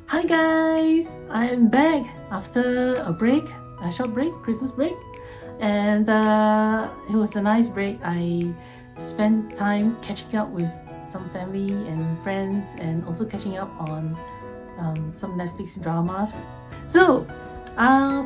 Hi guys! I am back after a short break, Christmas break. And it was a nice break. I spent time catching up with some family and friends and also catching up on some Netflix dramas. So,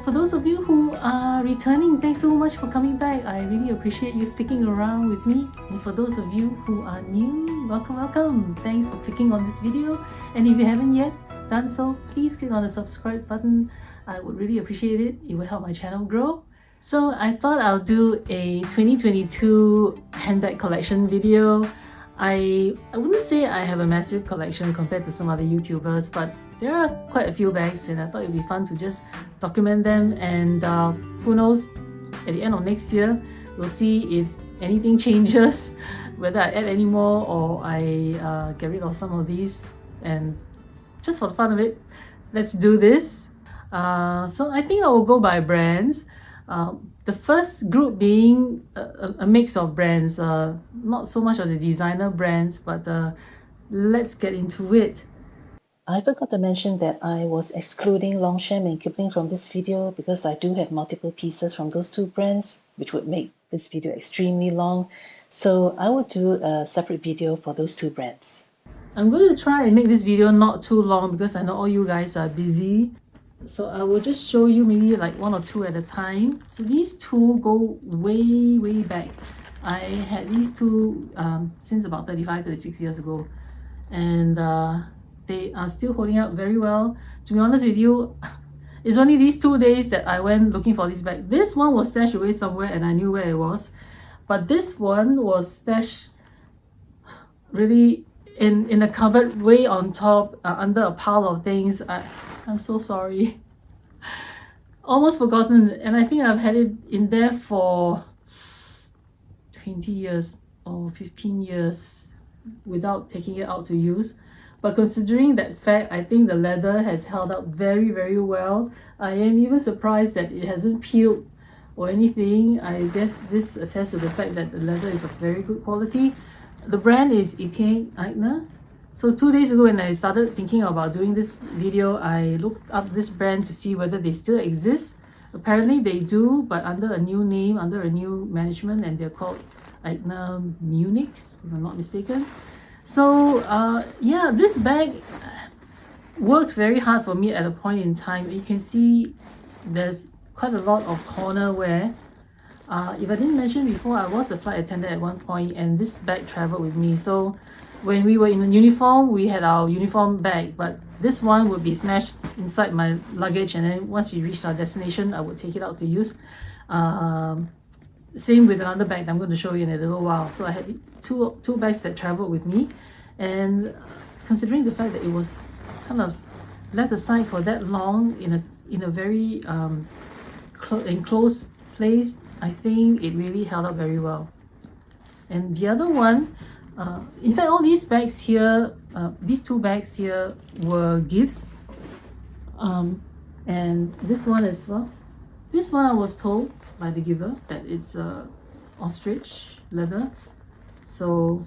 for those of you who are returning, thanks so much for coming back. I really appreciate you sticking around with me. And for those of you who are new, welcome. Thanks for clicking on this video. And if you haven't yet done so, please click on the subscribe button. I would really appreciate it. It will help my channel grow. So I thought I'll do a 2022 handbag collection video. I wouldn't say I have a massive collection compared to some other YouTubers, but there are quite a few bags and I thought it would be fun to just document them. And who knows, at the end of next year, we'll see if anything changes, whether I add any more or I get rid of some of these. And just for the fun of it, let's do this. So I think I will go by brands. The first group being a mix of brands, not so much of the designer brands, but let's get into it. I forgot to mention that I was excluding Longchamp and Kipling from this video because I do have multiple pieces from those two brands, which would make this video extremely long. So I will do a separate video for those two brands. I'm going to try and make this video not too long because I know all you guys are busy. So I will just show you maybe like one or two at a time. So these two go way back. I had these two since about 36 years ago. And they are still holding up very well. To be honest with you, it's only these 2 days that I went looking for this bag. This one was stashed away somewhere and I knew where it was. But this one was stashed really in a cupboard way on top, under a pile of things. I'm so sorry. Almost forgotten, and I think I've had it in there for 20 years or 15 years without taking it out to use. But considering that fact, I think the leather has held up very well. I am even surprised that it hasn't peeled or anything. I guess this attests to the fact that the leather is of very good quality. The brand is Etienne Aigner. So 2 days ago when I started thinking about doing this video, I looked up this brand to see whether they still exist. Apparently they do, but under a new name, under a new management, and they're called Aigner Munich, if I'm not mistaken. So yeah, this bag worked very hard for me at a point in time. You can see there's quite a lot of corner wear. If I didn't mention before, I was a flight attendant at one point and this bag traveled with me. So when we were in the uniform, we had our uniform bag, but this one would be smashed inside my luggage, and then once we reached our destination, I would take it out to use. Same with another bag that I'm going to show you in a little while. So I had two bags that traveled with me, and considering the fact that it was kind of left aside for that long in a very enclosed place, I think it really held up very well. And the other one, in fact, all these bags here, these two bags here were gifts. And this one as well. This one I was told by the giver that it's ostrich leather. So,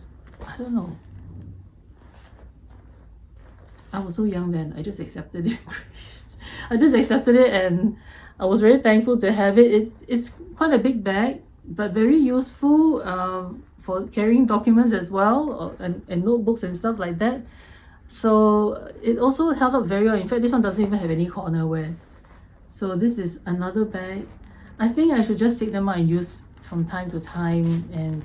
I don't know. I was so young then, I just accepted it. I just accepted it and I was very thankful to have it. It's quite a big bag, but very useful for carrying documents as well, and notebooks and stuff like that. So it also held up very well. In fact, this one doesn't even have any corner wear. So this is another bag. I think I should just take them out and use from time to time and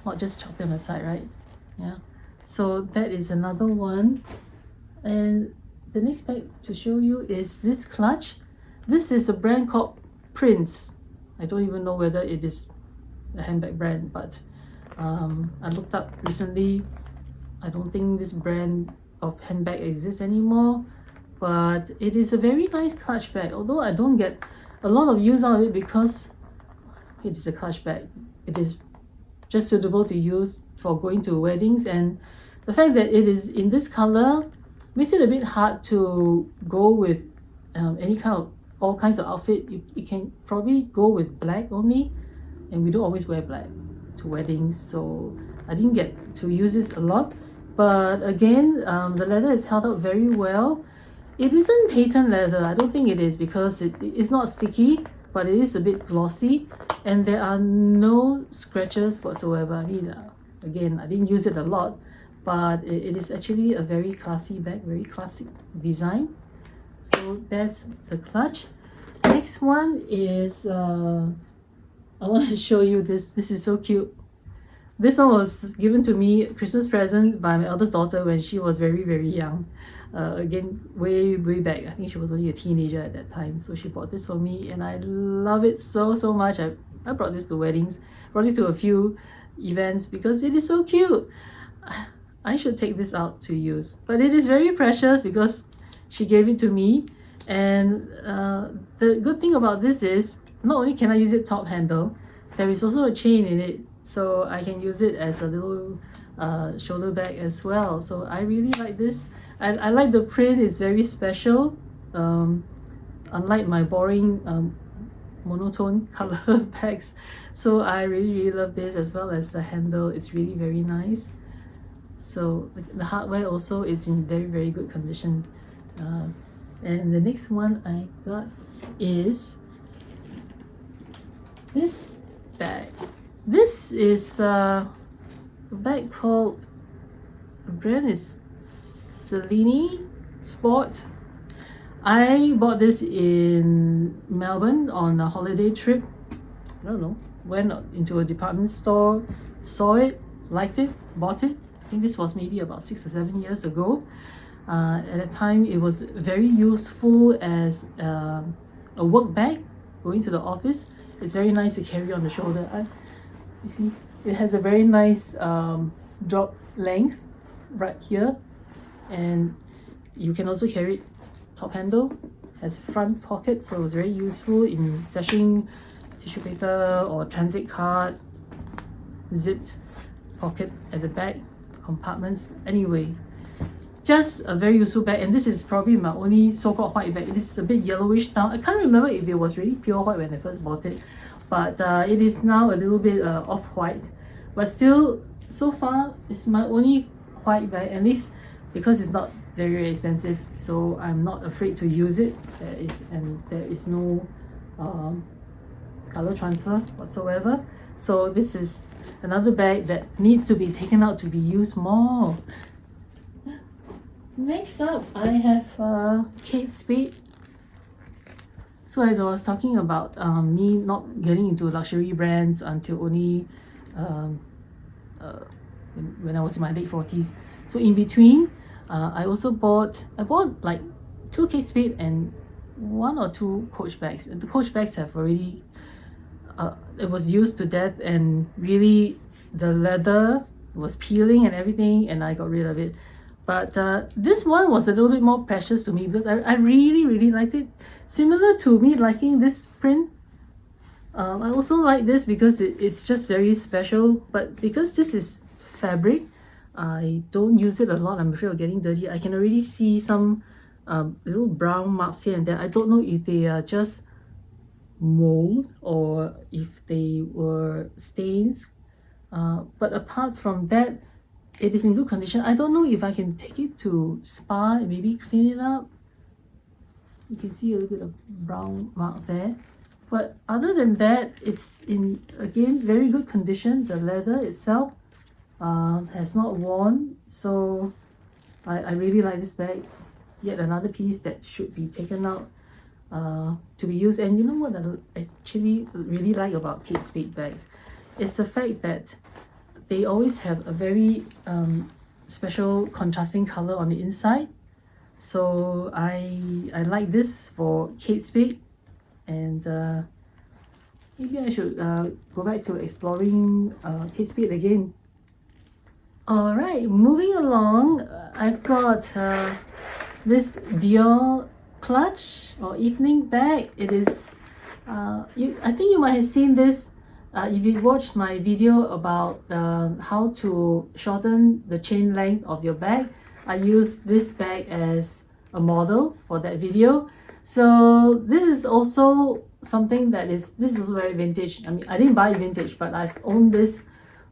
not just chuck them aside, right? Yeah. So that is another one. And the next bag to show you is this clutch. This is a brand called Prince. I don't even know whether it is a handbag brand, but I looked up recently. I don't think this brand of handbag exists anymore, but it is a very nice clutch bag, although I don't get a lot of use out of it because it is a clutch bag. It is just suitable to use for going to weddings, and the fact that it is in this color makes it a bit hard to go with any kind of all kinds of outfit. You can probably go with black only, and we don't always wear black to weddings, so I didn't get to use this a lot. but again, the leather is held up very well. It isn't patent leather, I don't think it is, because it's not sticky, but it is a bit glossy, and there are no scratches whatsoever. I mean, again, I didn't use it a lot, but it is actually a very classy bag, very classic design. So that's the clutch. Next one is, I want to show you this. This is so cute. This one was given to me Christmas present by my eldest daughter when she was very, very young. Again, way back. I think she was only a teenager at that time. So she bought this for me, and I love it so much. I brought this to weddings, brought it to a few events because it is so cute. I should take this out to use, but it is very precious because she gave it to me. And the good thing about this is not only can I use it top handle, there is also a chain in it, so I can use it as a little shoulder bag as well. So I really like this. I like the print, it's very special, unlike my boring monotone color bags. So I really love this, as well as the handle. It's really very nice. So the hardware also is in very good condition. And the next one I got is this bag. This is a bag called, the brand is Cellini Sport. I bought this in Melbourne on a holiday trip. I don't know, went into a department store, saw it, liked it, bought it. I think this was maybe about 6 or 7 years ago. At that time, it was very useful as a work bag going to the office. It's very nice to carry on the shoulder. You see, it has a very nice drop length right here, and you can also carry it top handle. Has front pocket, so it's very useful in stashing tissue paper or transit card. Zipped pocket at the back, compartments. Anyway, just a very useful bag, and this is probably my only so-called white bag. It is a bit yellowish now. I can't remember if it was really pure white when I first bought it, but it is now a little bit off-white. But still, so far, it's my only white bag, at least because it's not very expensive, so I'm not afraid to use it. There is no color transfer whatsoever. So this is another bag that needs to be taken out to be used more. Next up, I have Kate Spade. So as I was talking about me not getting into luxury brands until only when I was in my late 40s. So in between, I bought like 2 Kate Spade and 1 or 2 Coach bags. And the Coach bags have already, it was used to death, and really the leather was peeling and everything, and I got rid of it. But this one was a little bit more precious to me because I really liked it. Similar to me liking this print, I also like this because it's just very special. But because this is fabric, I don't use it a lot. I'm afraid of getting dirty. I can already see some little brown marks here and there. I don't know if they are just mold or if they were stains. But apart from that, it is in good condition. I don't know if I can take it to spa and maybe clean it up. You can see a little bit of brown mark there. But other than that, it's in, again, very good condition. The leather itself has not worn. So I really like this bag. Yet another piece that should be taken out to be used. And you know what I actually really like about Kate Spade bags? It's the fact that they always have a very special contrasting color on the inside. So I like this for Kate Spade, and maybe I should go back to exploring Kate Spade again. Alright, moving along, I've got this Dior clutch or evening bag. It is, I think you might have seen this if you watched my video about how to shorten the chain length of your bag. I used this bag as a model for that video. So this is also something that is also very vintage. I mean, I didn't buy it vintage, but I've owned this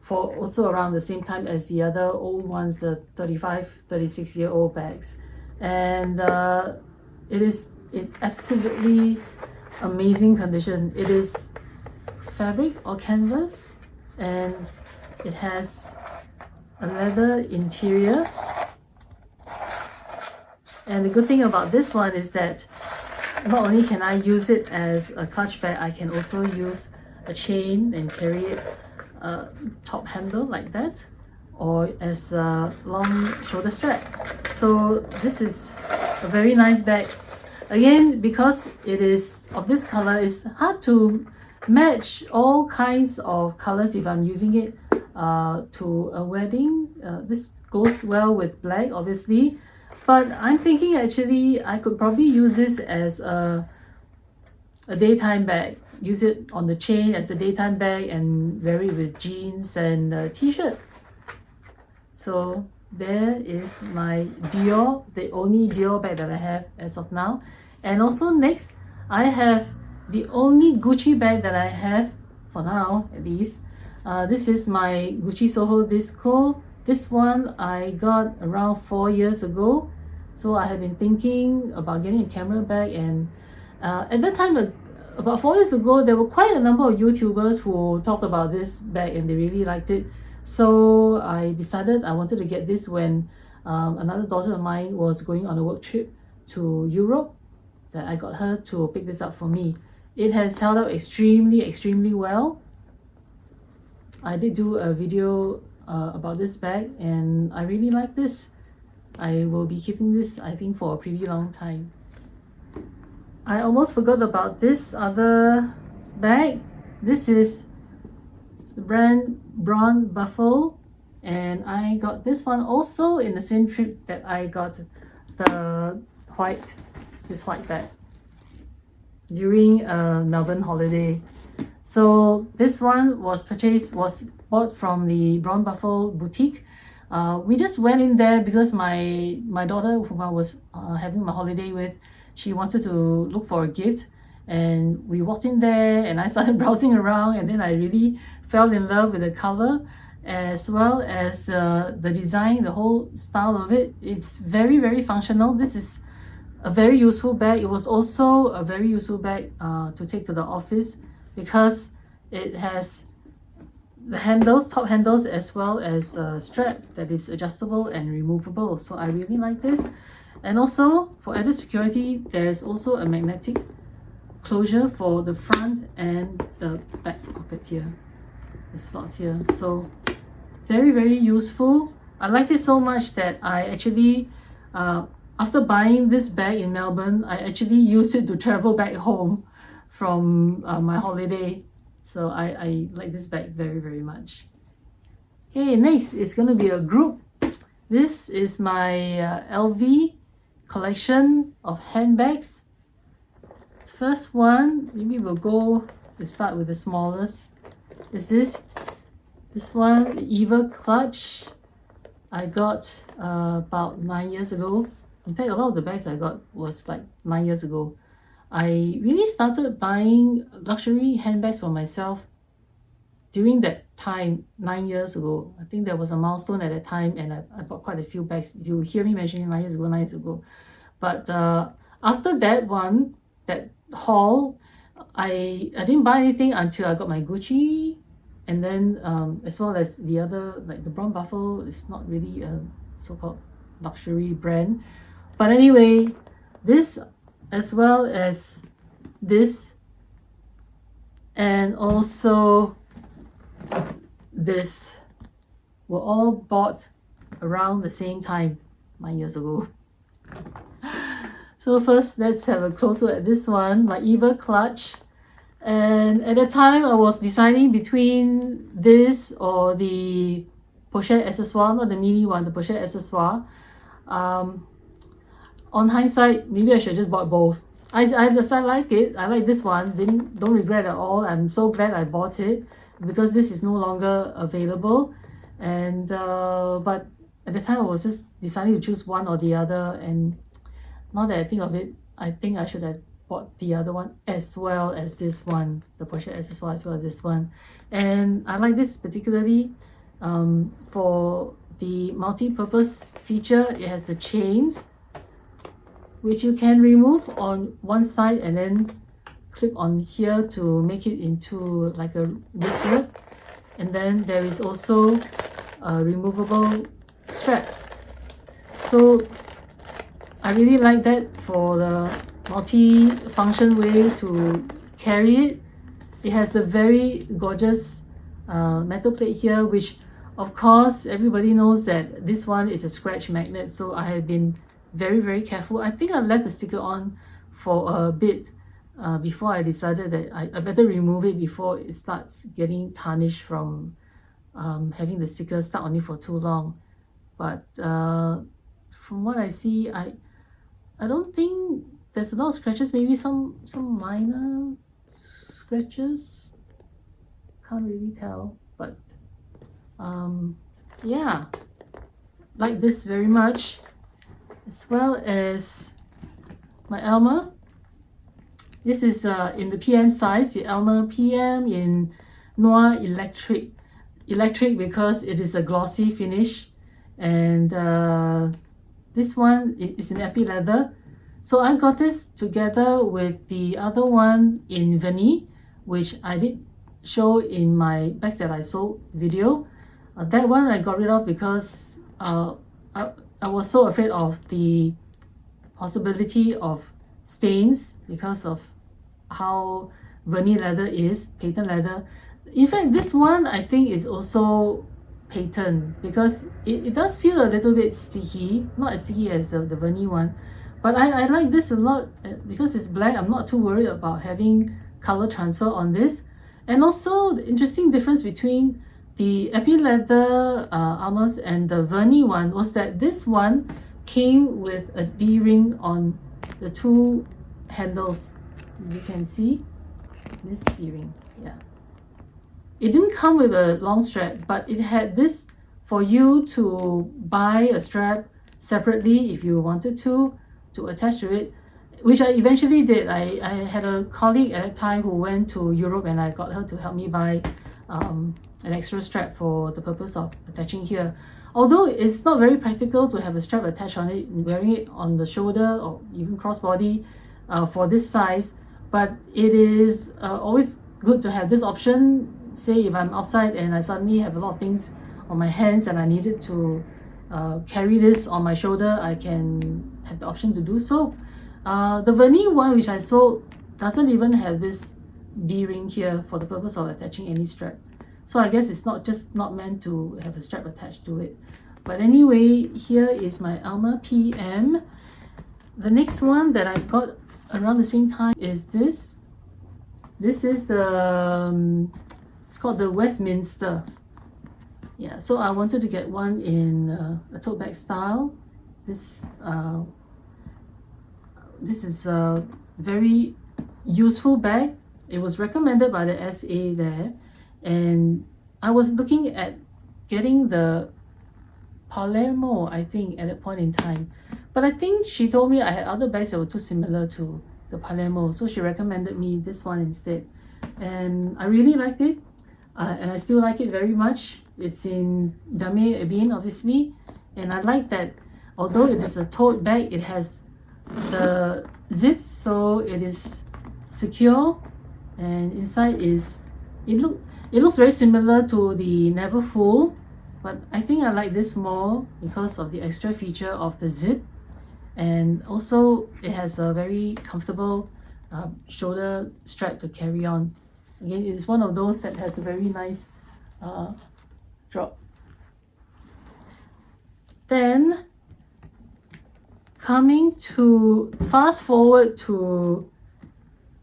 for also around the same time as the other old ones, the 36-year-old bags. And it is in absolutely amazing condition. It is fabric or canvas, and it has a leather interior. And the good thing about this one is that not only can I use it as a clutch bag, I can also use a chain and carry it top handle like that, or as a long shoulder strap. So this is a very nice bag. Again, because it is of this color, it's hard to match all kinds of colors if I'm using it to a wedding. This goes well with black, obviously, but I'm thinking actually I could probably use this as a daytime bag. Use it on the chain as a daytime bag and wear it with jeans and a t-shirt. So there is my Dior, the only Dior bag that I have as of now. And also next, I have the only Gucci bag that I have for now, at least. This is my Gucci Soho Disco. This one I got around 4 years ago. So I have been thinking about getting a camera bag, and at that time, about 4 years ago, there were quite a number of YouTubers who talked about this bag and they really liked it. So I decided I wanted to get this when another daughter of mine was going on a work trip to Europe, that I got her to pick this up for me. It has held up extremely well. I did do a video about this bag and I really like this. I will be keeping this, I think, for a pretty long time. I almost forgot about this other bag. This is the brand Braun Buffel, and I got this one also in the same trip that I got this white bag during a Melbourne holiday. So this one was bought from the Braun Buffel boutique. We just went in there because my daughter, whom I was having my holiday with, she wanted to look for a gift, and we walked in there and I started browsing around, and then I really fell in love with the color as well as the design, the whole style of it. It's very functional. This is a very useful bag. It was also a very useful bag to take to the office because it has the handles, top handles, as well as a strap that is adjustable and removable. So I really like this. And also, for added security, there is also a magnetic closure for the front and the back pocket here, the slots here. So very useful. I like it so much that I actually, after buying this bag in Melbourne, I actually used it to travel back home from my holiday. So I like this bag very much. Okay, next is going to be a group. This is my LV collection of handbags. First one, maybe we'll start with the smallest. Is this one, Eva clutch. I got about 9 years ago. In fact, a lot of the bags I got was like 9 years ago. I really started buying luxury handbags for myself during that time, 9 years ago. I think there was a milestone at that time, and I bought quite a few bags. You hear me mentioning 9 years ago. But after that haul, I didn't buy anything until I got my Gucci, and then as well as the other, like the Braun Buffel is not really a so-called luxury brand. But anyway, this as well as this, and also this, were all bought around the same time 9 years ago. So first, let's have a close look at this one, my Eva clutch. And at the time, I was deciding between this or the pochette accessoire, not the mini one, the pochette accessoire. On hindsight, maybe I should have just bought both. I like it. I like this one. Don't regret at all. I'm so glad I bought it because this is no longer available. And but at the time, I was just deciding to choose one or the other. And now that I think of it, I think I should have bought the other one as well as this one, the pochette accessoire as well as this one. And I like this particularly For the multi-purpose feature, it has the chains, which you can remove on one side and then clip on here to make it into like a wristlet. And then there is also a removable strap. So I really like that for the multi-function way to carry it. It has a very gorgeous metal plate here, which of course everybody knows that this one is a scratch magnet, so I have been very careful. I think I left the sticker on for a bit before I decided that I better remove it before it starts getting tarnished from having the sticker stuck on it for too long. But from what I see, I don't think there's a lot of scratches. Maybe some minor scratches, can't really tell. But yeah, like this very much, as well as my Alma. This is in the PM size, the Alma PM in Noir Electric because it is a glossy finish, and this one is in epi leather. So I got this together with the other one in Vanille, which I did show in my bags that I sold video. That one I got rid of because I was so afraid of the possibility of stains because of how Vanille leather is, patent leather. In fact, this one I think is also patent because it does feel a little bit sticky, not as sticky as the Vanille one. But I like this a lot because it's black. I'm not too worried about having color transfer on this. And also the interesting difference between the epi leather Almas and the Vanille one was that this one came with a D-ring on the two handles. You can see this D-ring. Yeah, it didn't come with a long strap, but it had this for you to buy a strap separately if you wanted to attach to it, which I eventually did. I had a colleague at that time who went to Europe, and I got her to help me buy an extra strap for the purpose of attaching here. Although it's not very practical to have a strap attached on it, wearing it on the shoulder or even crossbody for this size, but it is always good to have this option. Say if I'm outside and I suddenly have a lot of things on my hands and I needed to carry this on my shoulder, I can have the option to do so. The Vanille one, which I sold, doesn't even have this D-ring here for the purpose of attaching any strap. So I guess it's not meant to have a strap attached to it. But anyway, here is my Alma PM. The next one that I got around the same time is this. This is the it's called the Westminster. Yeah, so I wanted to get one in a tote bag style. This is a very useful bag. It was recommended by the SA there, and I was looking at getting the Palermo, I think, at that point in time. But I think she told me I had other bags that were too similar to the Palermo, so she recommended me this one instead. And I really liked it, and I still like it very much. It's in Damier Ebene, obviously, and I like that although it is a tote bag, it has the zips, so it is secure, and inside is it looks very similar to the Never Full, but I think I like this more because of the extra feature of the zip, and also it has a very comfortable shoulder strap to carry on. Again, it's one of those that has a very nice drop. Then fast forward to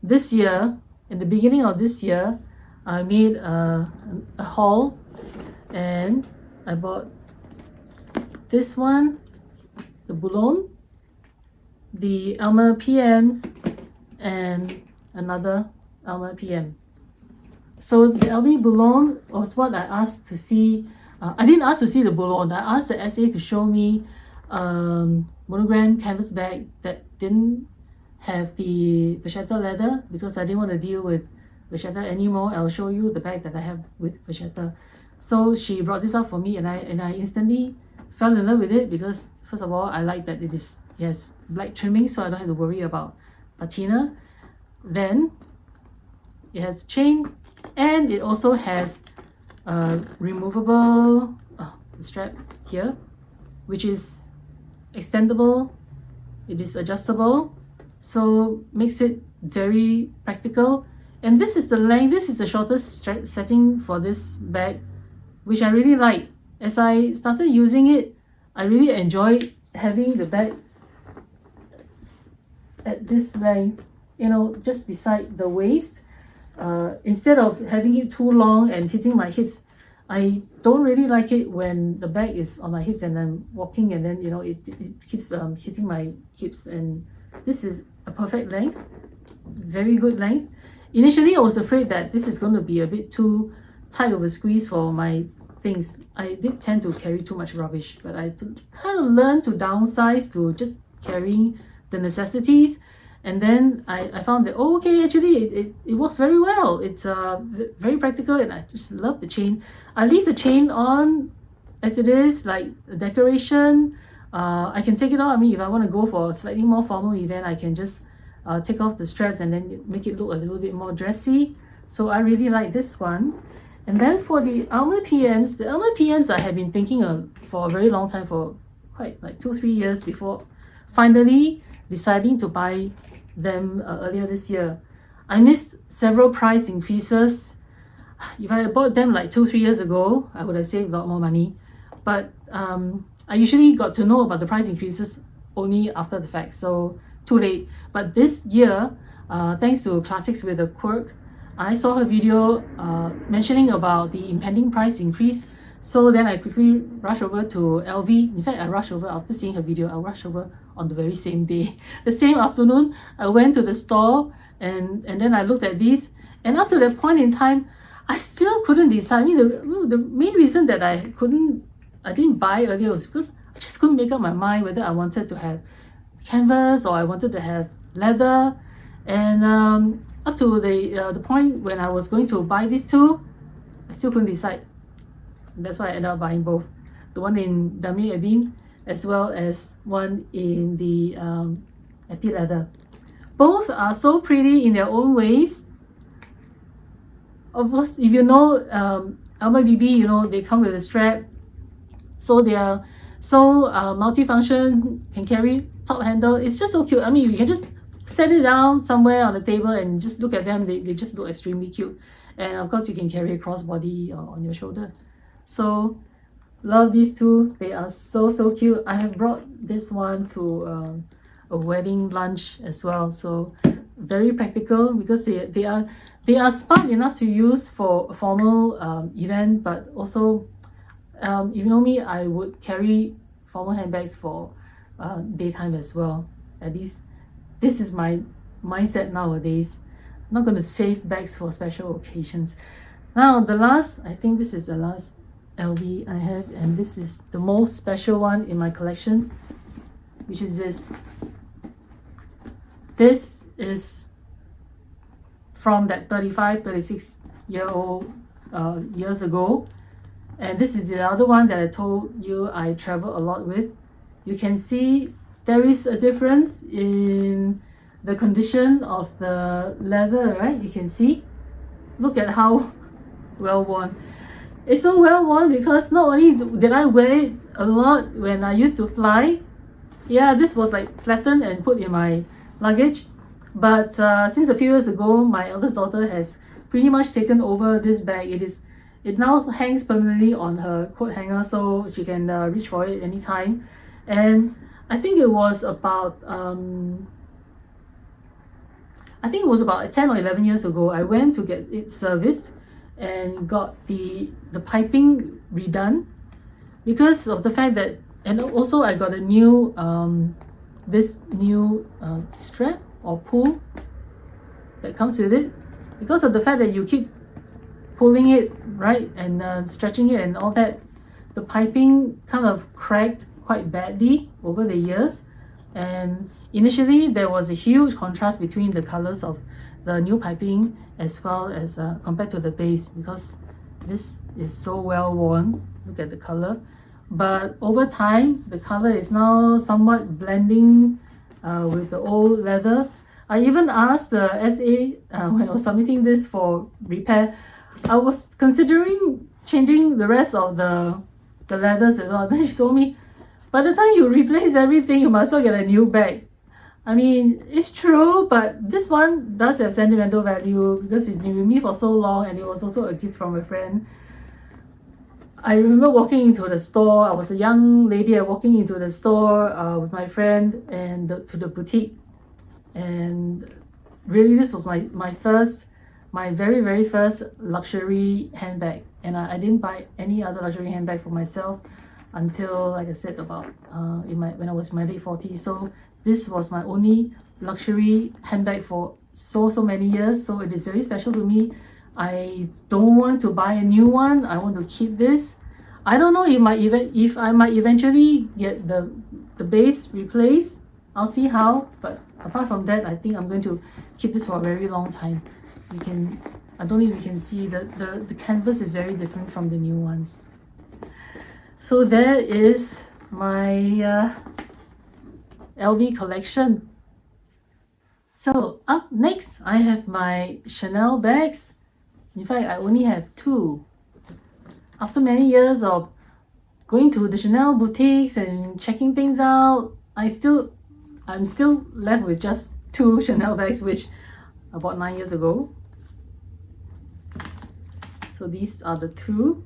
this year, in the beginning of this year, I made a haul, and I bought this one, the Boulogne, the Alma PM, and another Alma PM. So the Alma Boulogne was what I asked to see. I didn't ask to see the Boulogne. I asked the SA to show me Monogram canvas bag that didn't have the vachetta leather because I didn't want to deal with vachetta anymore. I'll show you the bag that I have with vachetta. So she brought this up for me, and I instantly fell in love with it because first of all, I like that it has black trimming, so I don't have to worry about patina. Then it has chain, and it also has a removable strap here, which is extendable. It is adjustable, so makes it very practical. And this is the length. This is the shortest setting for this bag, which I really like. As I started using it, I really enjoy having the bag at this length, you know, just beside the waist. Instead of having it too long and hitting my hips, I don't really like it when the bag is on my hips and I'm walking, and then, you know, it keeps hitting my hips. And this is a perfect length, very good length. Initially, I was afraid that this is going to be a bit too tight of a squeeze for my things. I did tend to carry too much rubbish, but I kind of learned to downsize to just carrying the necessities. And then I found that, oh, okay, actually it works very well. It's very practical, and I just love the chain. I leave the chain on as it is, like a decoration. I can take it off. I mean, if I want to go for a slightly more formal event, I can just take off the straps and then make it look a little bit more dressy. So I really like this one. And then for the Alma PMs, I have been thinking for a very long time, for quite like 2-3 years before finally deciding to buy them earlier this year. I missed several price increases. If I had bought them like 2-3 years ago, I would have saved a lot more money. But I usually got to know about the price increases only after the fact, so too late. But this year, thanks to Classics with a Quirk, I saw her video mentioning about the impending price increase. So then I quickly rushed over to LV. In fact, I rushed over after seeing her video. I rushed over on the very same day. The same afternoon, I went to the store and then I looked at these. And up to that point in time, I still couldn't decide. I mean, the main reason that I didn't buy earlier was because I just couldn't make up my mind whether I wanted to have canvas or I wanted to have leather. And up to the point when I was going to buy these two, I still couldn't decide. That's why I ended up buying both, the one in Damier Ebene as well as one in the Epi leather. Both are so pretty in their own ways. Of course, if you know Alma BB, you know they come with a strap, so they are so multifunction, can carry top handle. It's just so cute. I mean, you can just set it down somewhere on the table and just look at them. They just look extremely cute. And of course, you can carry a crossbody on your shoulder. So love these two. They are so cute. I have brought this one to a wedding lunch as well. So very practical because they are smart enough to use for a formal event, but also if you know me, I would carry formal handbags for daytime as well. At least this is my mindset nowadays. I'm not going to save bags for special occasions. Now the last, I think this is the last LV I have, and this is the most special one in my collection, which is this. This is from that 35-36 year old years ago, and this is the other one that I told you I travel a lot with. You can see there is a difference in the condition of the leather, right? You can see, look at how well worn. It's so well worn because not only did I wear it a lot when I used to fly, yeah, this was like flattened and put in my luggage, but since a few years ago, my eldest daughter has pretty much taken over this bag. It now hangs permanently on her coat hanger, so she can reach for it anytime. And I think it was about 10 or 11 years ago, I went to get it serviced and got the piping redone because of the fact that, and also I got a new this new strap or pull that comes with it. Because of the fact that you keep pulling it, right, and stretching it and all that, the piping kind of cracked quite badly over the years. And initially there was a huge contrast between the colors of the new piping as well as compared to the base, because This is so well worn. Look at the color. But over time, the color is now somewhat blending with the old leather. I even asked the SA when I was submitting this for repair. I was considering changing the rest of the leathers as well. Then she told me, by the time you replace everything, you might as well get a new bag. I mean, it's true, but this one does have sentimental value because it's been with me for so long, and it was also a gift from a friend. I remember walking into the store. I was a young lady walking into the store with my friend and to the boutique, and really this was my very first luxury handbag, and I didn't buy any other luxury handbag for myself until, like I said, about when I was in my late 40s. So this was my only luxury handbag for so many years, so it is very special to me. I don't want to buy a new one. I want to keep this. I don't know if I might eventually get the base replaced. I'll see how, but apart from that, I think I'm going to keep this for a very long time. I don't know if you can see the canvas is very different from the new ones. So there is my LV collection. So up next, I have my Chanel bags. In fact, I only have two. After many years of going to the Chanel boutiques and checking things out, I'm still left with just two Chanel bags, which I bought 9 years ago. So these are the two.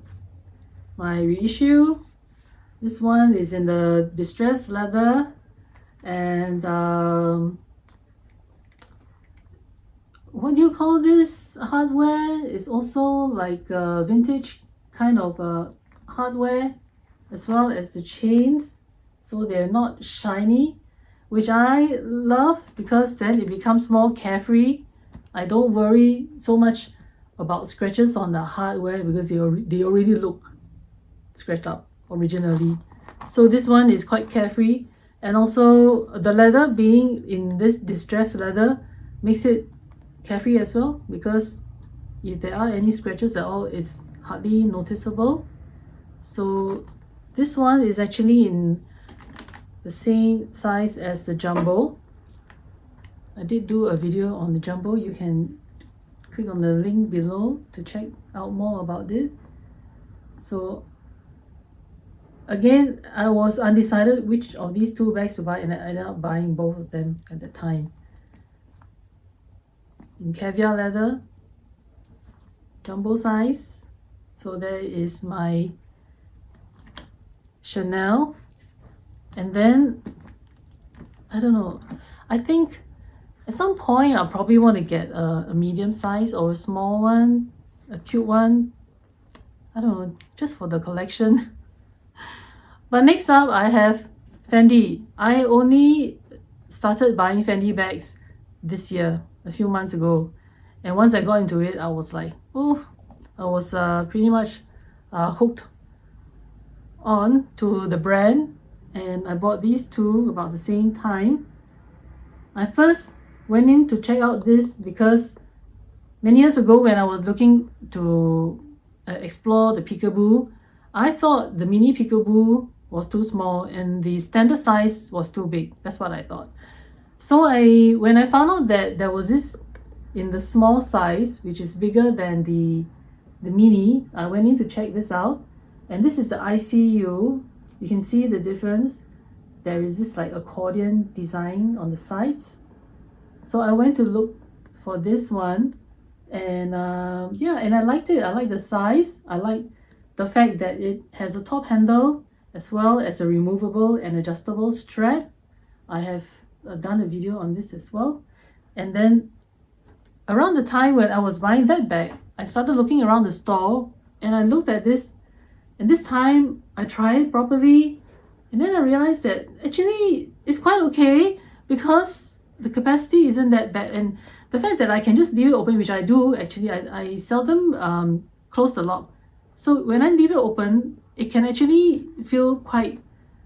My reissue. This one is in the distressed leather, and what do you call this hardware? It's also like a vintage kind of hardware, as well as the chains, so they're not shiny, which I love because then it becomes more carefree. I don't worry so much about scratches on the hardware because they already look scratched up originally. So this one is quite carefree, and also the leather being in this distressed leather makes it carefree as well, because if there are any scratches at all, it's hardly noticeable. So this one is actually in the same size as the jumbo. I did do a video on the jumbo. You can click on the link below to check out more about it. So again, I was undecided which of these two bags to buy, and I ended up buying both of them at the time. In caviar leather, jumbo size. So there is my Chanel, and then I don't know, I think at some point I'll probably want to get a medium size or a small one, a cute one. I don't know, just for the collection. But next up, I have Fendi. I only started buying Fendi bags this year, a few months ago. And once I got into it, I was like, oh, I was pretty much hooked on to the brand. And I bought these two about the same time. I first went in to check out this because many years ago when I was looking to explore the peekaboo, I thought the mini peekaboo was too small and the standard size was too big. That's what I thought. So when I found out that there was this in the small size, which is bigger than the mini, I went in to check this out. And this is the ICU. You can see the difference. There is this like accordion design on the sides. So I went to look for this one, and yeah, and I liked it. I like the size. I like the fact that it has a top handle as well as a removable and adjustable strap. I have done a video on this as well. And then around the time when I was buying that bag, I started looking around the store and I looked at this, and this time I tried it properly, and then I realized that actually it's quite okay because the capacity isn't that bad, and the fact that I can just leave it open, which I do actually, I seldom close the lock. So when I leave it open, it can actually feel quite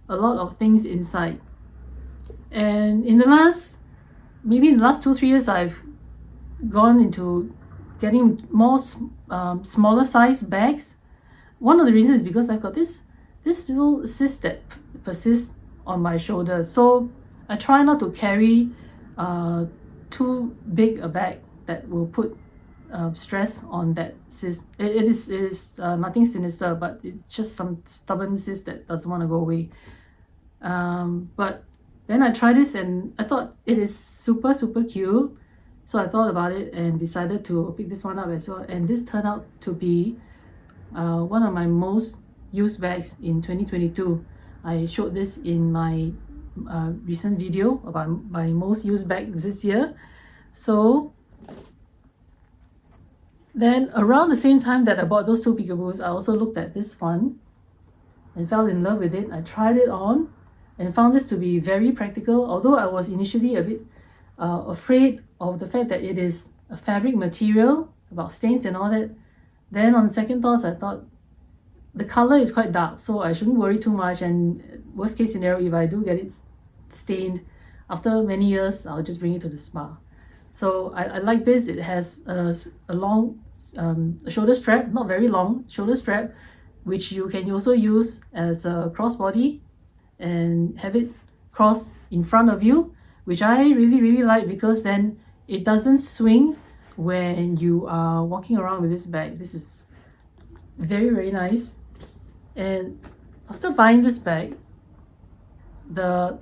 a lot of things inside. And maybe in the last 2-3 years, I've gone into getting more smaller size bags. One of the reasons is because I've got this little cyst that persists on my shoulder, so I try not to carry too big a bag that will put stress on that cyst. It is nothing sinister, but it's just some stubborn cyst that doesn't want to go away. But then I tried this and I thought it is super cute, so I thought about it and decided to pick this one up as well. And this turned out to be one of my most used bags in 2022. I showed this in my recent video about my most used bags this year. So then around the same time that I bought those two peekaboos, I also looked at this one and fell in love with it. I tried it on and found this to be very practical, although I was initially a bit afraid of the fact that it is a fabric material, about stains and all that. Then on second thoughts, I thought the color is quite dark, so I shouldn't worry too much, and worst case scenario, if I do get it stained, after many years, I'll just bring it to the spa. So I like this. It has a long shoulder strap, not very long shoulder strap, which you can also use as a crossbody and have it crossed in front of you, which I really like, because then it doesn't swing when you are walking around with this bag. This is very nice. And after buying this bag, the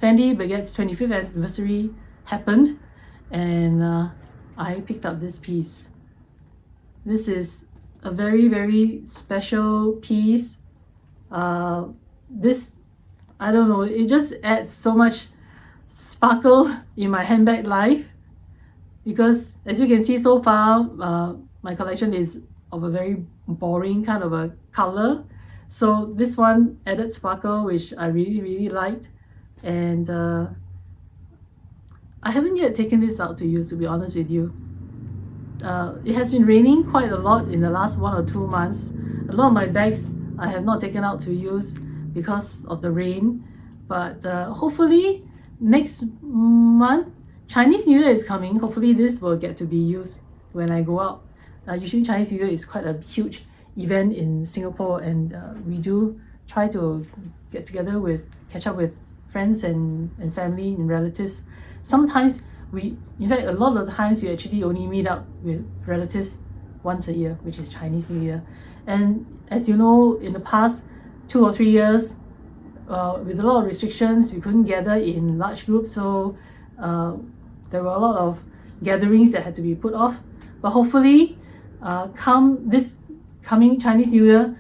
Fendi Baguette's 25th anniversary happened, and I picked up this piece. This is a very special piece. This, I don't know, it just adds so much sparkle in my handbag life, because as you can see so far, my collection is of a very boring kind of a color. So this one added sparkle, which I really liked. And I haven't yet taken this out to use, to be honest with you. It has been raining quite a lot in the last 1 or 2 months. A lot of my bags I have not taken out to use because of the rain. But hopefully next month, Chinese New Year is coming. Hopefully this will get to be used when I go out. Usually Chinese New Year is quite a huge event in Singapore, and we do try to get together catch up with friends and family and relatives. Sometimes in fact, a lot of the times we actually only meet up with relatives once a year, which is Chinese New Year. And as you know, in the past 2 or 3 years, with a lot of restrictions, we couldn't gather in large groups, so there were a lot of gatherings that had to be put off. But hopefully, come this coming Chinese New Year,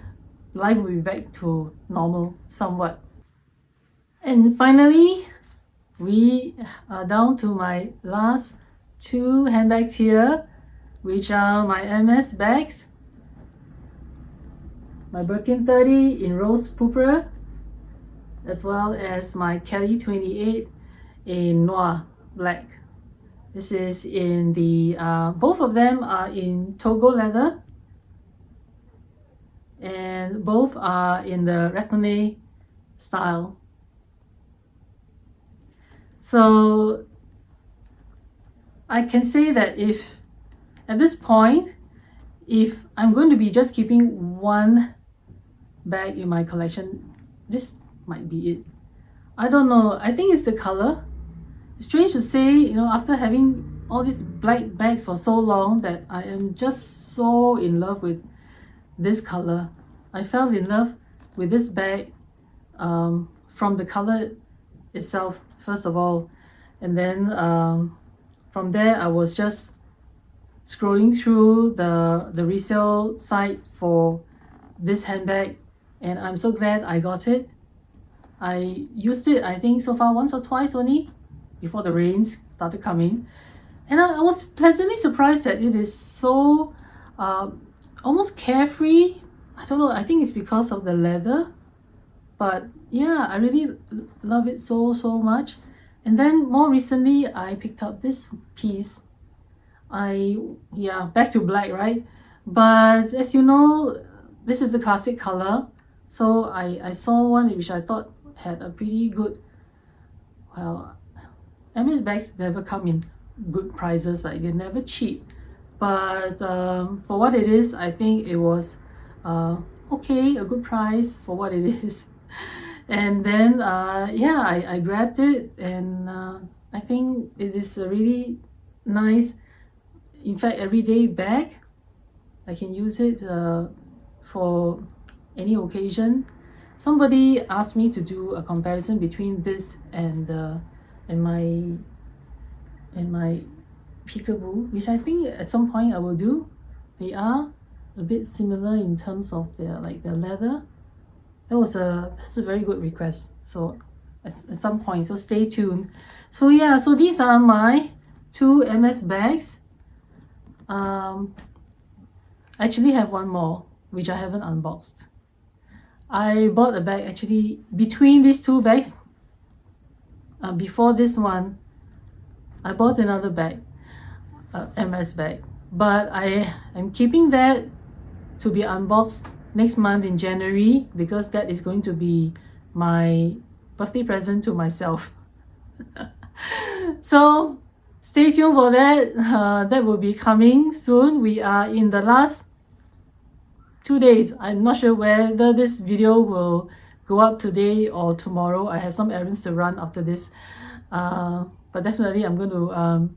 life will be back to normal somewhat. And finally, we are down to my last 2 handbags here, which are my Hermes bags. My Birkin 30 in rose pourpre, as well as my Kelly 28 in Noir black. This is in the, both of them are in Togo leather, and both are in the Retourné style. So I can say that if at this point, if I'm going to be just keeping one bag in my collection, this might be it. I don't know, I think it's the color. It's strange to say, you know, after having all these black bags for so long, that I am just so in love with this color. I fell in love with this bag from the color itself, first of all, and then from there I was just scrolling through the resale site for this handbag, and I'm so glad I got it. I used it, I think, so far once or twice only before the rains started coming, and I was pleasantly surprised that it is so almost carefree. I don't know, I think it's because of the leather, but yeah, I really love it so much. And then more recently, I picked up this piece. Back to black, right? But as you know, this is a classic color, so I saw one which I thought had a pretty good, well, Hermes bags never come in good prices, like they're never cheap, but for what it is, I think it was okay, a good price for what it is. And then yeah, I grabbed it, and I think it is a really nice, in fact, everyday bag. I can use it for any occasion. Somebody asked me to do a comparison between this and my peekaboo, which I think at some point I will do. They are a bit similar in terms of their leather. That's a very good request. So at some point, so stay tuned. So yeah, so these are my 2 MS bags. I actually have one more which I haven't unboxed. I bought a bag actually between these 2 bags. Before this one, I bought another bag, MS bag, but I am keeping that to be unboxed next month in January, because that is going to be my birthday present to myself. So stay tuned for that. That will be coming soon. We are in the last 2 days. I'm not sure whether this video will go up today or tomorrow. I have some errands to run after this, but definitely I'm going to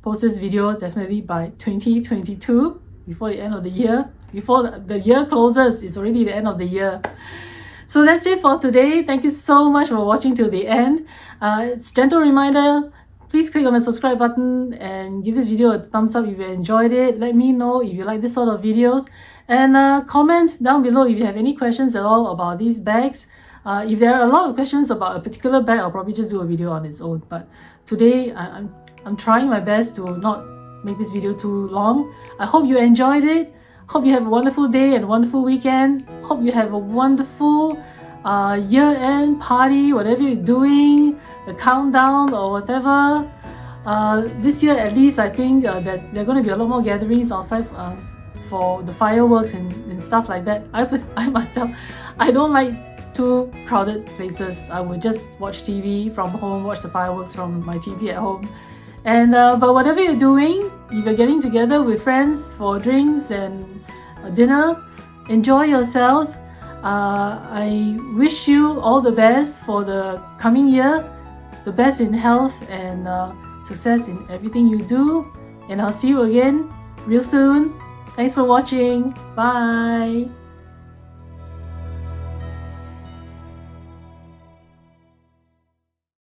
post this video definitely by 2022, before the end of the year. Before the year closes, it's already the end of the year. So that's it for today. Thank you so much for watching till the end. It's a gentle reminder, please click on the subscribe button and give this video a thumbs up if you enjoyed it. Let me know if you like this sort of videos, and comment down below if you have any questions at all about these bags. If there are a lot of questions about a particular bag, I'll probably just do a video on its own. But today I'm trying my best to not make this video too long. I hope you enjoyed it. Hope you have a wonderful day and a wonderful weekend. Hope you have a wonderful year-end party, whatever you're doing, the countdown or whatever. This year at least, I think that there are going to be a lot more gatherings outside for the fireworks and stuff like that. I myself, I don't like too crowded places. I would just watch TV from home, watch the fireworks from my TV at home. And but whatever you're doing, if you're getting together with friends for drinks and dinner, enjoy yourselves. I wish you all the best for the coming year, the best in health and success in everything you do. And I'll see you again real soon. Thanks for watching. Bye.